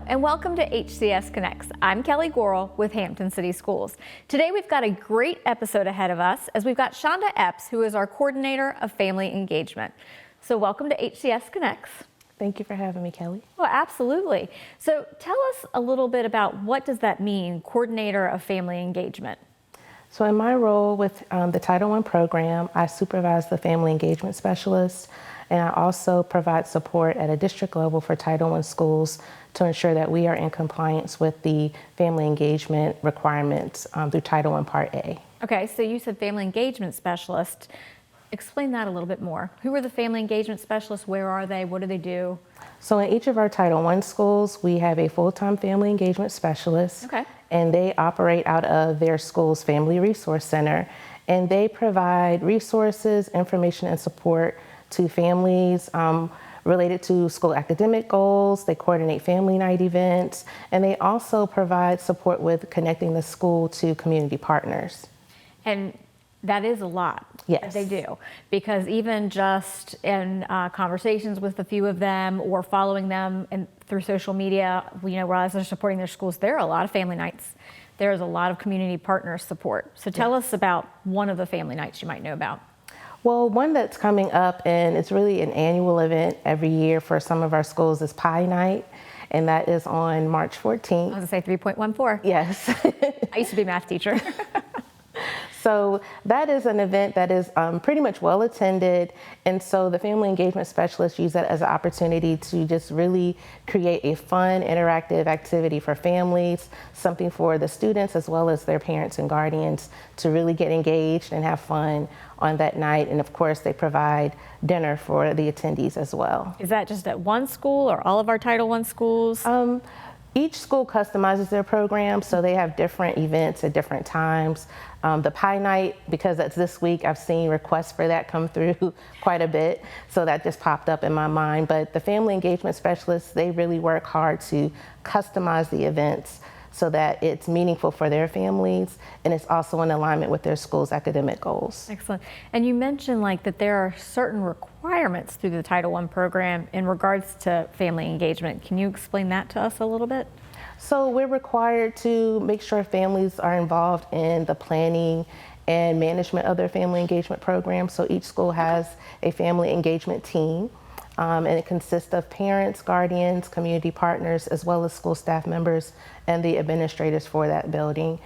and welcome to HCS Connects. I'm Kelly Gorel with Hampton City Schools. Today we've got a great episode ahead of us as we've got Chanda Epps, who is our coordinator of family engagement. So welcome to HCS Connects. Thank you for having me, Kelly. Oh, absolutely. So tell us a little bit about what does that mean, coordinator of family engagement? So in my role with the Title I program, I supervise the family engagement specialist, and I also provide support at a district level for Title I schools to ensure that we are in compliance with the family engagement requirements through Title I Part A. Okay, so you said family engagement specialist. Explain that a little bit more. Who are the family engagement specialists? Where are they? What do they do? So in each of our Title I schools, we have a full-time family engagement specialist. Okay. And they operate out of their school's Family Resource Center. And they provide resources, information, and support to families related to school academic goals. They coordinate family night events. And they also provide support with connecting the school to community partners. And that is a lot. Yes. They do, because even just in conversations with a few of them or following them through social media, as they're supporting their schools, there are a lot of family nights. There's a lot of community partner support. So tell us about one of the family nights you might know about. Well, one that's coming up, and it's really an annual event every year for some of our schools, is Pie Night, and that is on March 14th. I was going to say 3.14. Yes. I used to be a math teacher. So that is an event that is pretty much well attended, and so the family engagement specialists use that as an opportunity to just really create a fun, interactive activity for families, something for the students as well as their parents and guardians to really get engaged and have fun on that night. And of course, they provide dinner for the attendees as well. Is that just at one school or all of our Title I schools? Each school customizes their program, so they have different events at different times. The Pie Night, because that's this week, I've seen requests for that come through quite a bit, so that just popped up in my mind. But the family engagement specialists, they really work hard to customize the events so that it's meaningful for their families and it's also in alignment with their school's academic goals. Excellent. And you mentioned that there are certain requirements through the Title I program in regards to family engagement. Can you explain that to us a little bit? So we're required to make sure families are involved in the planning and management of their family engagement program. So each school has a family engagement team. And it consists of parents, guardians, community partners, as well as school staff members and the administrators for that building.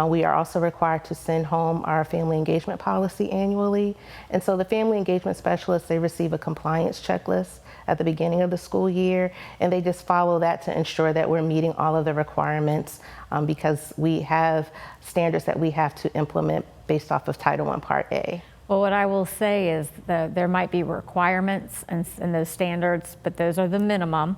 We are also required to send home our family engagement policy annually. And so the family engagement specialists, they receive a compliance checklist at the beginning of the school year, and they just follow that to ensure that we're meeting all of the requirements because we have standards that we have to implement based off of Title I Part A. Well, what I will say is that there might be requirements and those standards, but those are the minimum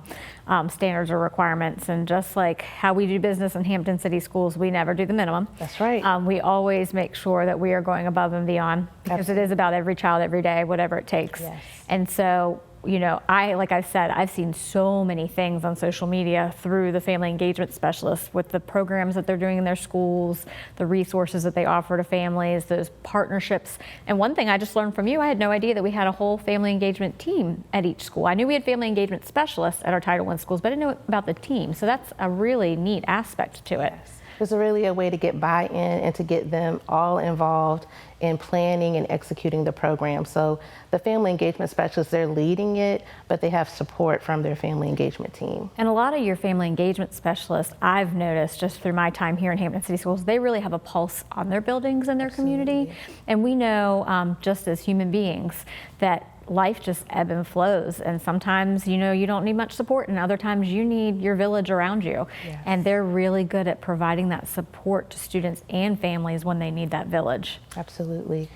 standards or requirements. And just like how we do business in Hampton City Schools, we never do the minimum. That's right. We always make sure that we are going above and beyond because Absolutely. It is about every child, every day, whatever it takes. Yes. And so, like I said, I've seen so many things on social media through the family engagement specialists with the programs that they're doing in their schools, the resources that they offer to families, those partnerships. And one thing I just learned from you, I had no idea that we had a whole family engagement team at each school. I knew we had family engagement specialists at our Title I schools, but I didn't know about the team. So that's a really neat aspect to it. Yes. It's really a way to get buy-in and to get them all involved in planning and executing the program. So the family engagement specialists, they're leading it, but they have support from their family engagement team. And a lot of your family engagement specialists, I've noticed just through my time here in Hampton City Schools, they really have a pulse on their buildings and their Absolutely. community. And we know just as human beings that life just ebbs and flows, and sometimes you don't need much support, and other times you need your village around you. Yes. And they're really good at providing that support to students and families when they need that village. Absolutely.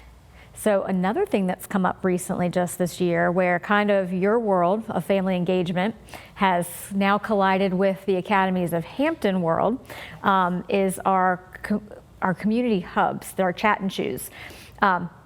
So another thing that's come up recently just this year, where kind of your world of family engagement has now collided with the Academies of Hampton world, is our our community hubs, our chat and choose.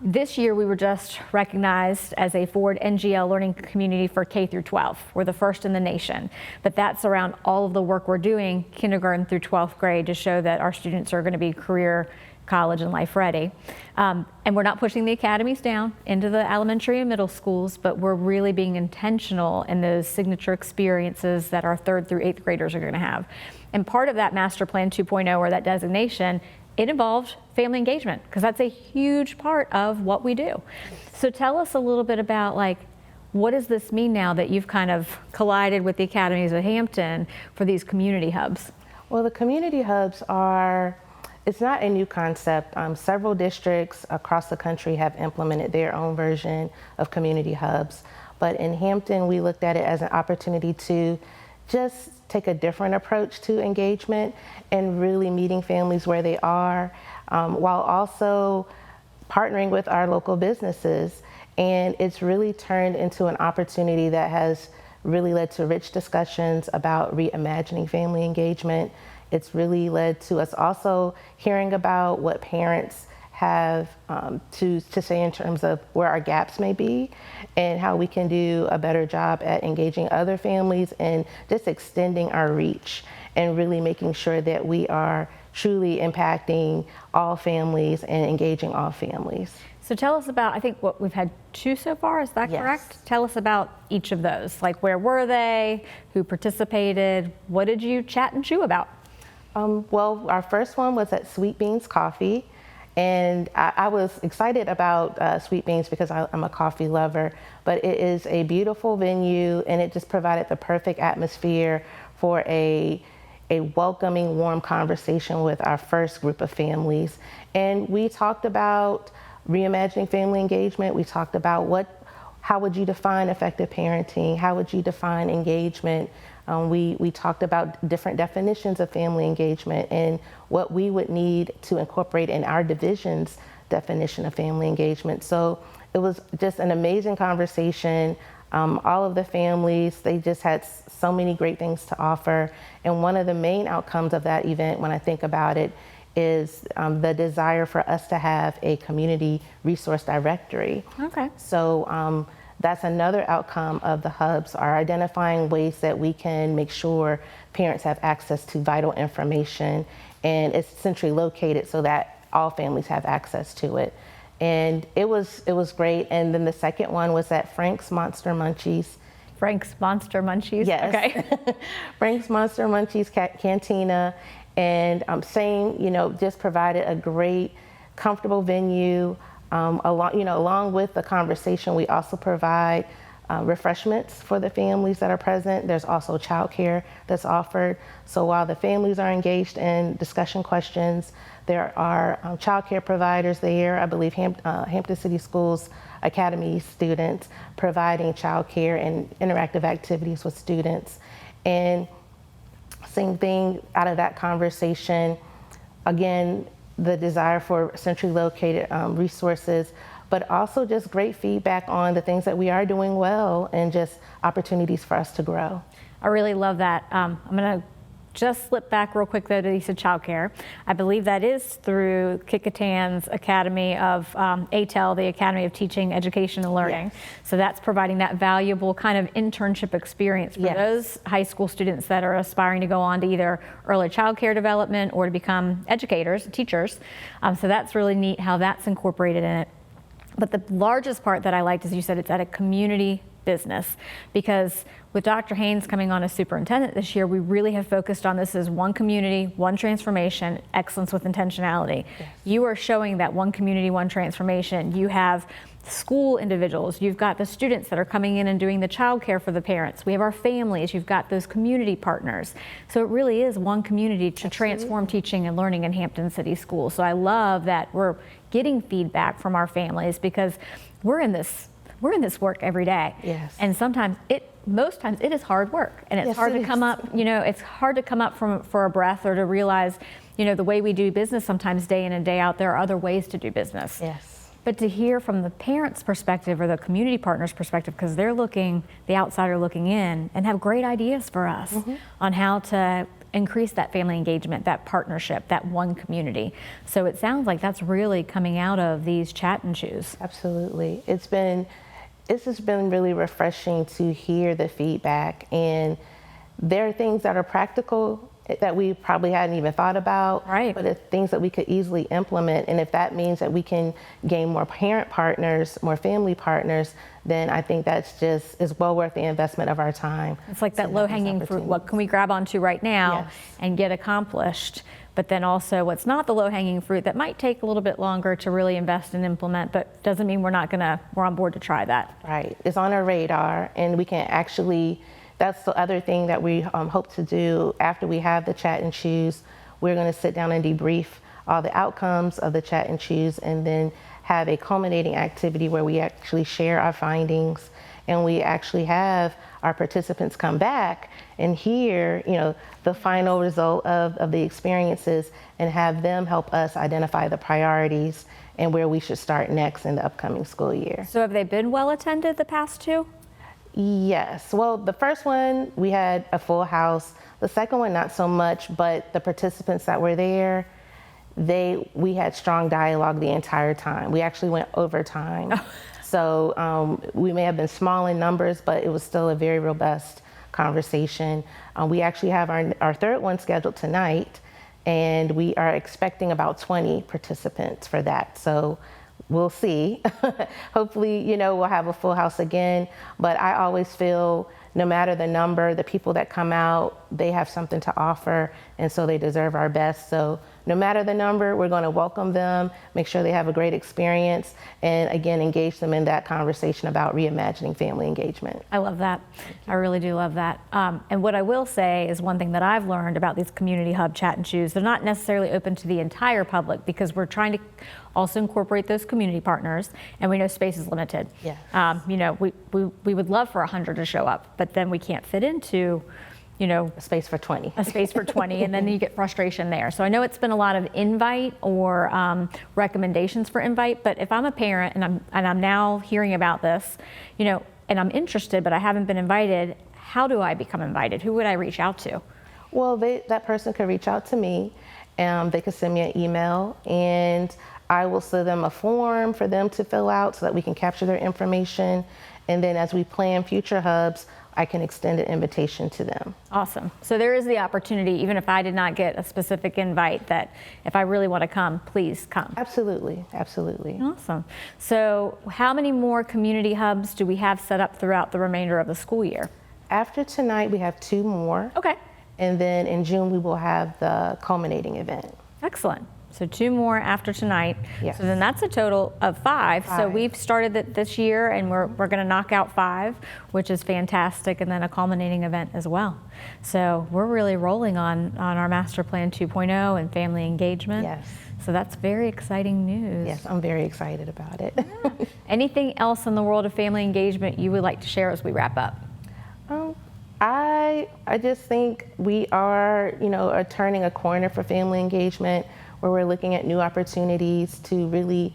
This year we were just recognized as a Ford NGL learning community for K through 12. We're the first in the nation, but that's around all of the work we're doing kindergarten through 12th grade to show that our students are going to be career, college, and life ready. And we're not pushing the academies down into the elementary and middle schools, but we're really being intentional in those signature experiences that our 3rd through 8th graders are going to have. And part of that Master Plan 2.0 or that designation, it involved family engagement, because that's a huge part of what we do. So tell us a little bit about, like, what does this mean now that you've kind of collided with the academies at Hampton for these community hubs? Well, the community hubs are, it's not a new concept. Several districts across the country have implemented their own version of community hubs. But in Hampton, we looked at it as an opportunity to just take a different approach to engagement and really meeting families where they are, while also partnering with our local businesses. And it's really turned into an opportunity that has really led to rich discussions about reimagining family engagement. It's really led to us also hearing about what parents have to say in terms of where our gaps may be and how we can do a better job at engaging other families and just extending our reach and really making sure that we are truly impacting all families and engaging all families. So tell us about, I think what we've had 2 so far, is that Yes. correct? Tell us about each of those. Like, where were they? Who participated? What did you chat and chew about? Well, our first one was at Sweet Beans Coffee. And I was excited about Sweet Beans because I'm a coffee lover, but it is a beautiful venue and it just provided the perfect atmosphere for a welcoming, warm conversation with our first group of families. And we talked about reimagining family engagement. We talked about how would you define effective parenting? How would you define engagement? We talked about different definitions of family engagement and what we would need to incorporate in our division's definition of family engagement. So it was just an amazing conversation. All of the families, they just had so many great things to offer. And one of the main outcomes of that event, when I think about it, is the desire for us to have a community resource directory. Okay. So that's another outcome of the hubs, are identifying ways that we can make sure parents have access to vital information, and it's centrally located so that all families have access to it. And it was great. And then the second one was at Frank's Monster Munchies. Frank's Monster Munchies? Yes. Okay. Frank's Monster Munchies Cantina. And just provided a great, comfortable venue. Along with the conversation, we also provide refreshments for the families that are present. There's also childcare that's offered. So while the families are engaged in discussion questions, there are childcare providers there. I believe Hampton City Schools Academy students providing childcare and interactive activities with students. And same thing out of that conversation, again, the desire for centrally located resources, but also just great feedback on the things that we are doing well and just opportunities for us to grow. I really love that. I'm going to just slip back real quick though to you said childcare. I believe that is through Kickatan's Academy of ATEL, the Academy of Teaching, Education, and Learning. Yes. So that's providing that valuable kind of internship experience for Yes. those high school students that are aspiring to go on to either early childcare development or to become educators, teachers. So that's really neat how that's incorporated in it. But the largest part that I liked, as you said, it's at a community business, because with Dr. Haynes coming on as superintendent this year, we really have focused on this as one community, one transformation, excellence with intentionality. Yes. You are showing that one community, one transformation. You have school individuals, you've got the students that are coming in and doing the childcare for the parents. We have our families, you've got those community partners. So it really is one community to transform teaching and learning in Hampton City Schools. So I love that we're getting feedback from our families, because we're in this work every day. Yes. And most times it is hard work, and it's Yes, hard it to come is. up, it's hard to come up for a breath, or to realize, the way we do business sometimes day in and day out, there are other ways to do business. Yes. But to hear from the parents' perspective or the community partners' perspective, because they're the outsider looking in, and have great ideas for us on how to increase that family engagement, that partnership, that one community. So it sounds like that's really coming out of these chat and choose. Absolutely. It's just been really refreshing to hear the feedback, and there are things that are practical that we probably hadn't even thought about, Right. but it's things that we could easily implement. And if that means that we can gain more parent partners, more family partners, then I think that's just is well worth the investment of our time. It's like to that have low these hanging fruit. What opportunities. can we grab onto right now Yes. and get accomplished? But then also what's not the low hanging fruit that might take a little bit longer to really invest and implement, but doesn't mean we're on board to try that. Right. It's on our radar, and we can actually, that's the other thing that we hope to do after we have the chat and choose. We're going to sit down and debrief all the outcomes of the chat and choose, and then have a culminating activity where we actually share our findings, and we actually have our participants come back and hear, the final result of the experiences, and have them help us identify the priorities and where we should start next in the upcoming school year. So have they been well attended the past two? Yes. Well, the first one, we had a full house. The second one, not so much, but the participants that were there, we had strong dialogue the entire time. We actually went over time. So we may have been small in numbers, but it was still a very robust conversation. We actually have our third one scheduled tonight, and we are expecting about 20 participants for that. So we'll see. Hopefully, we'll have a full house again, but I always feel no matter the number, the people that come out, they have something to offer, and so they deserve our best. So no matter the number, we're going to welcome them, make sure they have a great experience, and again, engage them in that conversation about reimagining family engagement. I love that. I really do love that. And what I will say is one thing that I've learned about these community hub chat and choose, they're not necessarily open to the entire public because we're trying to also incorporate those community partners, and we know space is limited. Yes. We would love for 100 to show up, but then we can't fit into, A space for 20. a space for 20, and then you get frustration there. So I know it's been a lot of invite or recommendations for invite, but if I'm a parent and I'm now hearing about this, and I'm interested, but I haven't been invited, how do I become invited? Who would I reach out to? Well, that person could reach out to me. They could send me an email, and I will send them a form for them to fill out so that we can capture their information. And then as we plan future hubs, I can extend an invitation to them. Awesome. So there is the opportunity, even if I did not get a specific invite, that if I really want to come, please come. Absolutely, absolutely. Awesome. So how many more community hubs do we have set up throughout the remainder of the school year? After tonight, we have 2 more. Okay. And then in June, we will have the culminating event. Excellent. So 2 more after tonight. Yes. So then that's a total of 5. So 5. we've started it this year, and we're going to knock out 5, which is fantastic, and then a culminating event as well. So we're really rolling on our Master Plan 2.0 and family engagement. Yes. So that's very exciting news. Yes, I'm very excited about it. Anything else in the world of family engagement you would like to share as we wrap up? I just think we are turning a corner for family engagement, where we're looking at new opportunities to really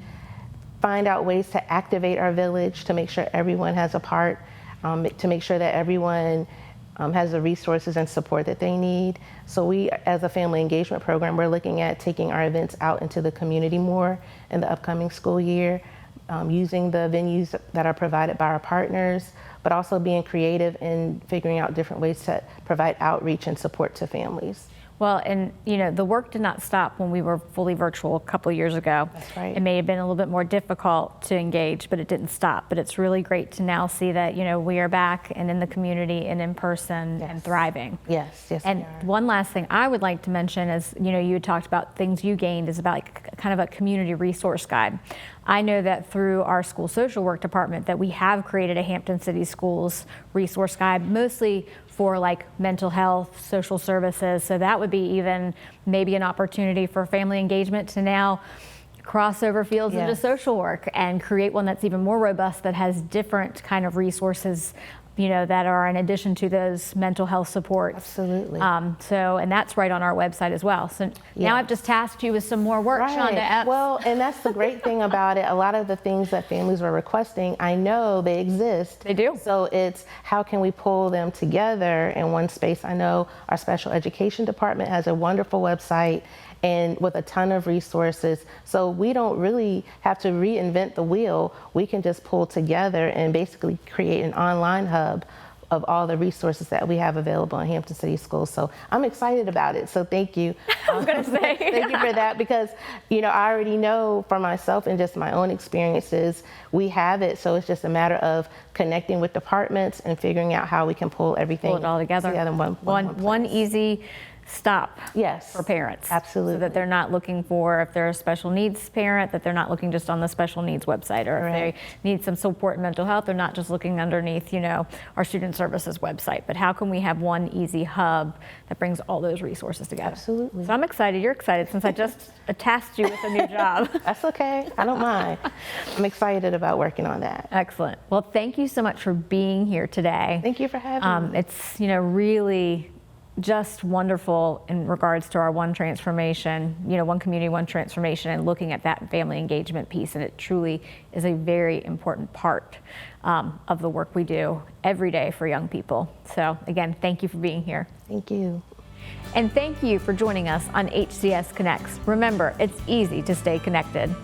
find out ways to activate our village, to make sure everyone has a part, to make sure that everyone has the resources and support that they need. So we, as a family engagement program, we're looking at taking our events out into the community more in the upcoming school year, using the venues that are provided by our partners, but also being creative in figuring out different ways to provide outreach and support to families. Well, and the work did not stop when we were fully virtual a couple of years ago. That's right. It may have been a little bit more difficult to engage, but it didn't stop. But it's really great to now see that, we are back and in the community and in person and thriving. Yes, And we are. one last thing I would like to mention is, you had talked about things you gained is about kind of a community resource guide. I know that through our school social work department that we have created a Hampton City Schools resource guide, mostly for like mental health, social services. So that would be even maybe an opportunity for family engagement to now crossover fields into Yes. social work and create one that's even more robust that has different kind of resources that are in addition to those mental health supports. Absolutely. And that's right on our website as well. So now I've just tasked you with some more work, Right. Chanda Epps. Well, and that's the great thing about it. A lot of the things that families were requesting, I know they exist. They do. So it's how can we pull them together in one space? I know our special education department has a wonderful website and with a ton of resources. So we don't really have to reinvent the wheel. We can just pull together and basically create an online hub of all the resources that we have available in Hampton City Schools. So I'm excited about it. So thank you. I was going to say. Thank you for that, because, I already know for myself and just my own experiences, we have it. So it's just a matter of connecting with departments and figuring out how we can pull everything Pull it all together. in one easy stop Yes, for parents. absolutely. So that they're not looking for, if they're a special needs parent, that they're not looking just on the special needs website, or Correct. if they need some support in mental health, they're not just looking underneath, our student services website. But how can we have one easy hub that brings all those resources together? Absolutely. So I'm excited. You're excited since I just tasked you with a new job. That's okay. I don't mind. I'm excited about working on that. Excellent. Well, thank you so much for being here today. Thank you for having me. It's, really just wonderful in regards to our one transformation, one community, one transformation, and looking at that family engagement piece. And it truly is a very important part of the work we do every day for young people. So again, thank you for being here. Thank you. And thank you for joining us on HCS Connects. Remember, it's easy to stay connected.